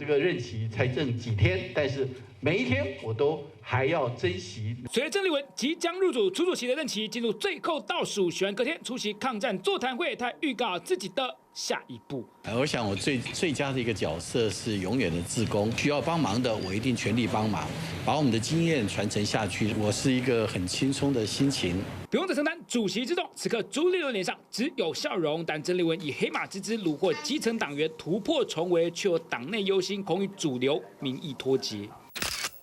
个任期才剩几天，但是每一天我都还要珍惜。随着郑丽文即将入主主席的任期进入最后倒数，选完隔天出席抗战座谈会，他预告自己的下一步。我想我最佳的一个角色是永远的志工，需要帮忙的我一定全力帮忙，把我们的经验传承下去。我是一个很轻松的心情，不用再承担主席之重。此刻朱立伦脸上只有笑容，但郑丽文以黑马之姿虏获基层党员，突破重围，却有党内忧心，恐与主流民意脱节。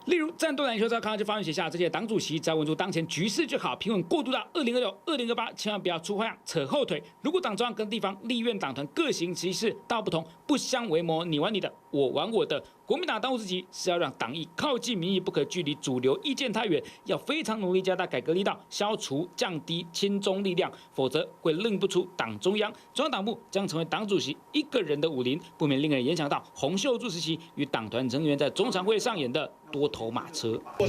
例如，战斗篮球照康就发文写下，这届党主席只要稳住当前局势就好，平稳过渡到2026、2028，千万不要出花样、扯后腿。如果党中央跟地方立院党团各行其事，道不同，不相为谋，你玩你的，我玩我的。国民党当务之急是要让党意靠近民意，不可距离主流意见太远，要非常努力加大改革力道，消除降低亲中力量，否则会认不出党中央。中央党部将成为党主席一个人的武林，不免令人联想到洪秀柱时期与党团成员在中常会上演的多头马车。我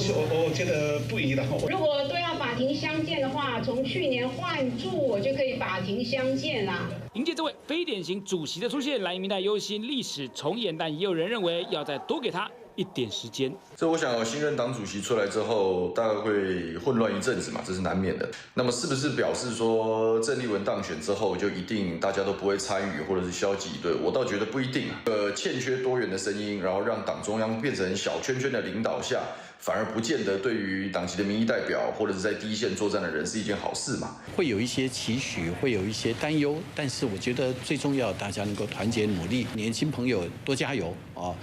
觉得不宜的。如果都要法庭相见的话，从去年换柱我就可以法庭相见啦。迎接这位非典型主席的出现，蓝营民代忧心历史重演，但也有人认为要再多给他一点时间。这我想新任党主席出来之后，大概会混乱一阵子嘛，这是难免的。那么是不是表示说郑丽文当选之后就一定大家都不会参与，或者是消极以对？我倒觉得不一定啊。欠缺多元的声音，然后让党中央变成小圈圈的领导下，反而不见得对于党籍的民意代表或者是在第一线作战的人是一件好事嘛。会有一些期许，会有一些担忧，但是我觉得最重要，大家能够团结努力，年轻朋友多加油啊！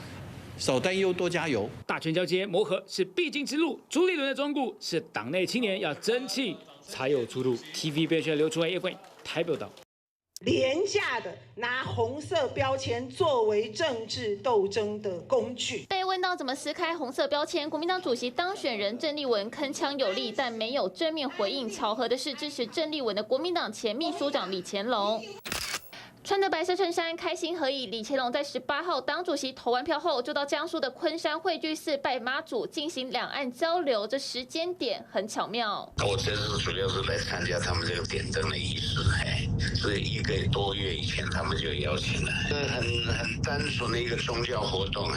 少担忧，多加油。大权交接磨合是必经之路，朱立伦的忠告是党内青年要争气才有出路。TVBS 流出来叶慧台北报道。廉价的拿红色标签作为政治斗争的工具。被问到怎么撕开红色标签，国民党主席当选人郑丽文铿锵有力，但没有正面回应。巧合的是，支持郑丽文的国民党前秘书长李乾龙。穿着白色衬衫开心合影，李乾龙在18号党主席投完票后，就到江苏的昆山汇聚寺拜妈祖，进行两岸交流。这时间点很巧妙。我这次主要是来参加他们这个点灯的仪式，是1个多月以前他们就邀请了，很单纯的一个宗教活动，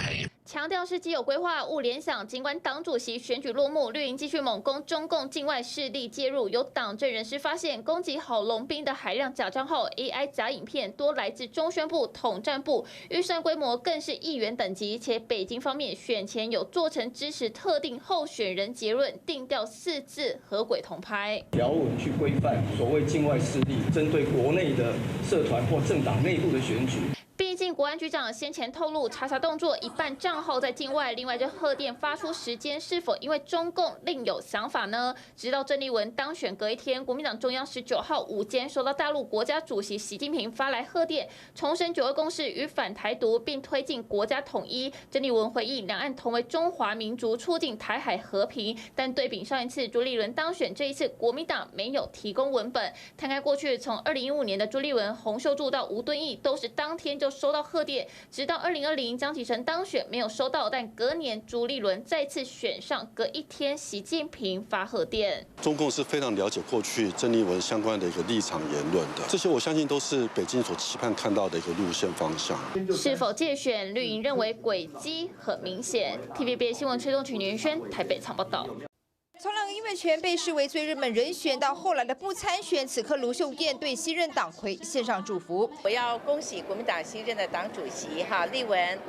强调是既有规划，勿联想。尽管党主席选举落幕，绿营继续猛攻中共境外势力介入。有党政人士发现，攻击郝龙斌的海量假账号、AI 假影片多来自中宣部、统战部，预算规模更是亿元等级。且北京方面选前有做成支持特定候选人结论，定调4字和轨同拍。条文去规范所谓境外势力针对国内的社团或政党内部的选举。毕竟国安局长先前透露，查动作一半账号在境外。另外，这贺电发出时间是否因为中共另有想法呢？直到郑丽文当选隔一天，国民党中央19号午间收到大陆国家主席习近平发来贺电，重申9·2共识与反台独，并推进国家统一。郑丽文回应，两岸同为中华民族，促进台海和平。但对比上一次朱立伦当选，这一次国民党没有提供文本。摊开过去，从2015年的朱立伦、洪秀柱到吴敦义，都是当天就收到贺电，直到2020江启臣当选没有收到，但隔年朱立伦再次选上，隔一天习近平发贺电。中共是非常了解过去郑丽文相关的一个立场言论的，这些我相信都是北京所期盼看到的一个路线方向。是否借选，绿营认为轨迹很明显。TVB 新闻崔东群、袁轩台北场报道。从两个音乐圈被视为最热门人选，到后来的不参选，此刻卢秀燕对新任党魁献上祝福。我要恭喜国民党新任的党主席丽文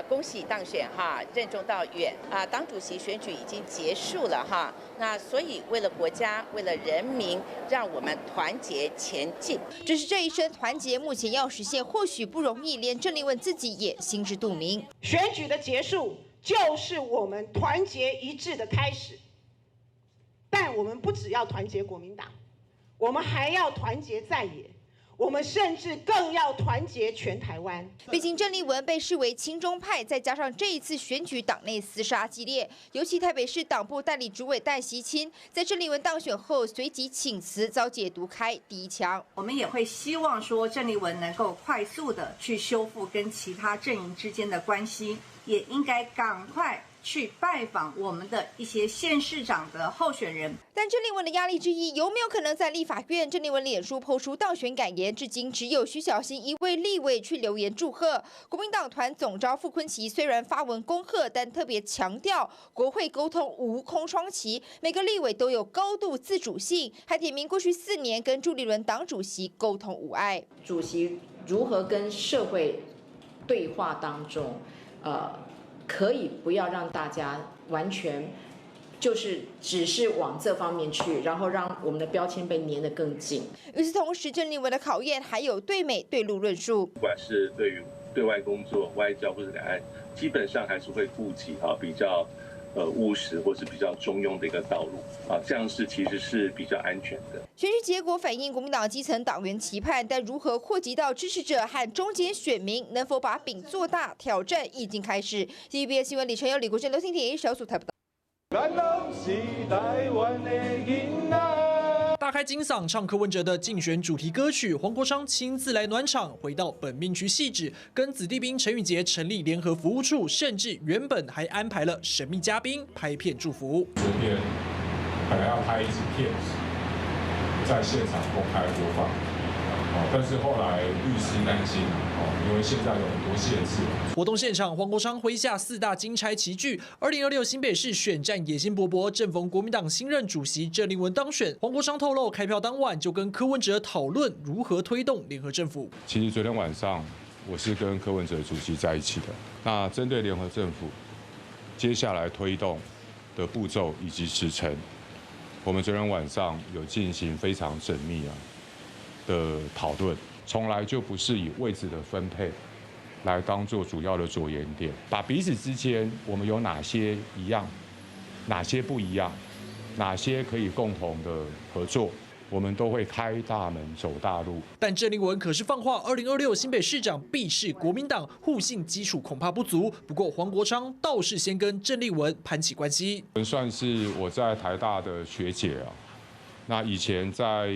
恭喜当选任重道远党主席选举已经结束了那所以为了国家，为了人民，让我们团结前进。只是这一生团结，目前要实现或许不容易，连郑丽文自己也心知肚明。选举的结束就是我们团结一致的开始。但我们不只要团结国民党，我们还要团结在野，我们甚至更要团结全台湾。毕竟郑丽文被视为亲中派，再加上这一次选举党内厮杀激烈，尤其台北市党部代理主委戴锡钦在郑丽文当选后随即请辞，遭解读开第一枪。我们也会希望说郑丽文能够快速的去修复跟其他阵营之间的关系，也应该赶快去拜访我们的一些县市长的候选人。但郑丽文的压力之一，有没有可能在立法院？郑丽文脸书抛出当选感言，至今只有徐小新一位立委去留言祝贺。国民党团总召傅昆萁虽然发文恭贺，但特别强调国会沟通无空窗期，每个立委都有高度自主性，还点名过去4年跟朱立伦党主席沟通无碍。主席如何跟社会对话当中，可以不要让大家完全只是往这方面去，然后让我们的标签被粘得更紧。与此同时，郑丽文的考验还有对美对陆论述，不管是对于对外工作、外交或者两岸，基本上还是会顾及比较务实或是比较中庸的一个道路这样其实是比较安全的。选举结果反映国民党基层党员期盼，但如何扩及到支持者和中间选民，能否把饼做大，挑战已经开始。TVBS 新闻李晨友、李国珍、刘婷婷小组台报道。大开金嗓唱柯文哲的竞选主题歌曲，黄国昌亲自来暖场，回到本命区汐止，跟子弟兵陈宇杰成立联合服务处，甚至原本还安排了神秘嘉宾拍片祝福。昨天本来要拍一支片，在现场公开播放，但是后来律师担心，因为现在有很多限制。活动现场，黄国昌麾下4大金钗齐聚。2026新北市选战野心勃勃，正逢国民党新任主席郑丽文当选。黄国昌透露，开票当晚就跟柯文哲讨论如何推动联合政府。其实昨天晚上我是跟柯文哲主席在一起的。那针对联合政府接下来推动的步骤以及时程，我们昨天晚上有进行非常缜密的讨论，从来就不是以位置的分配来当做主要的着眼点，把彼此之间我们有哪些一样，哪些不一样，哪些可以共同的合作，我们都会开大门走大路。但郑丽文可是放话，2026新北市长必是国民党，互信基础恐怕不足。不过黄国昌倒是先跟郑丽文攀起关系，算是我在台大的学姐那以前在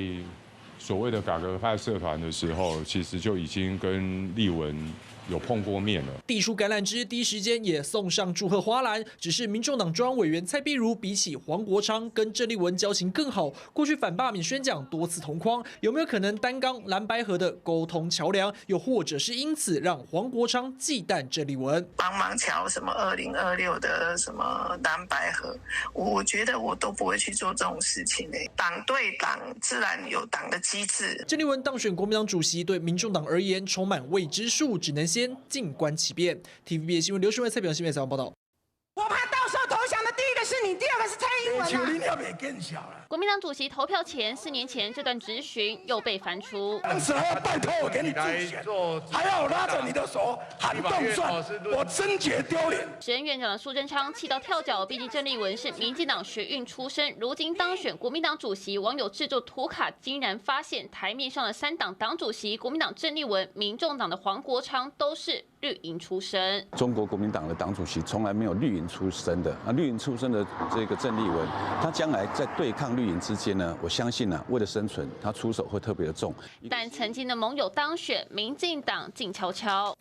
所谓的改革派社团的时候，其实就已经跟丽文有碰过面了。递出橄榄枝，第一时间也送上祝贺花篮。只是民众党中央委员蔡壁如比起黄国昌跟郑丽文交情更好，过去反罢免宣讲多次同框，有没有可能担纲蓝白合的沟通桥梁？又或者是因此让黄国昌忌惮郑丽文，帮忙瞧什么2026的什么蓝白合？我觉得我都不会去做这种事情党对党自然有党的机制。郑丽文当选国民党主席，对民众党而言充满未知数，只能先静观其变。TVBS 新闻刘诗伟、蔡表新闻采访报道。我怕到时候投降的第一个是你，第二个是蔡英文国民党主席投票前4年前这段质询又被翻出。当时还要拜托我给你助选，还要拉着你的手喊动算，我真觉丢脸。时任院长的苏贞昌气到跳脚，毕竟郑丽文是民进党学运出身，如今当选国民党主席，网友制作图卡，竟然发现台面上的3党党主席，国民党郑丽文、民众党的黄国昌都是绿营出身。中国国民党的党主席从来没有绿营出身的，绿营出身的这个郑丽文，他将来在对抗绿营之间呢，我相信为了生存，他出手会特别的重。但曾经的盟友当选，民进党静悄悄。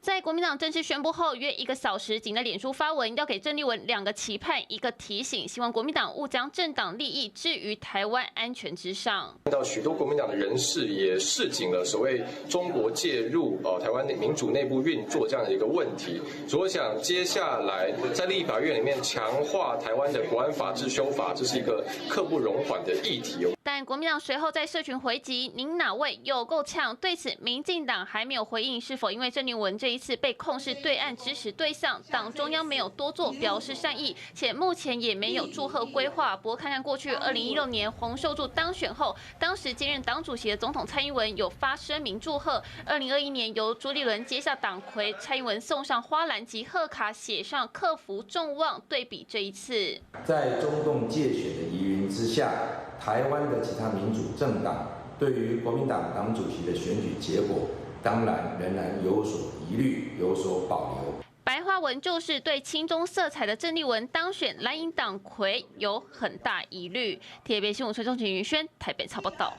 在国民党正式宣布后，约1个小时，仅在脸书发文，要给郑丽文2个期盼，1个提醒，希望国民党勿将政党利益置于台湾安全之上。看到许多国民党的人士也示警了所谓中国介入台湾民主内部运作这样的一个问题，所以我想接下来在立法院里面强化台湾的国安法治修法，这是一个刻不容缓的议题。但国民党随后在社群回击：“您哪位有够呛？”对此，民进党还没有回应是否因为郑丽文这一次被控是对岸支持对象，党中央没有多做表示善意，且目前也没有祝贺规划。不过看看过去2016年洪秀柱当选后，当时兼任党主席的总统蔡英文有发声明祝贺。2021年由朱立伦接下党魁，蔡英文送上花篮及贺卡，写上克服众望。对比这一次，在中共介选的疑云之下，台湾的其他民主政党对于国民党党主席的选举结果，当然仍然有所疑虑，有所保留。白话文就是对亲中色彩的郑丽文当选蓝营党魁有很大疑虑。TVBS 新闻崔仲晴、云轩台北采报道。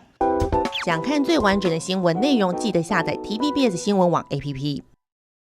想看最完整的新闻内容，记得下载 TVBS 新闻网 APP。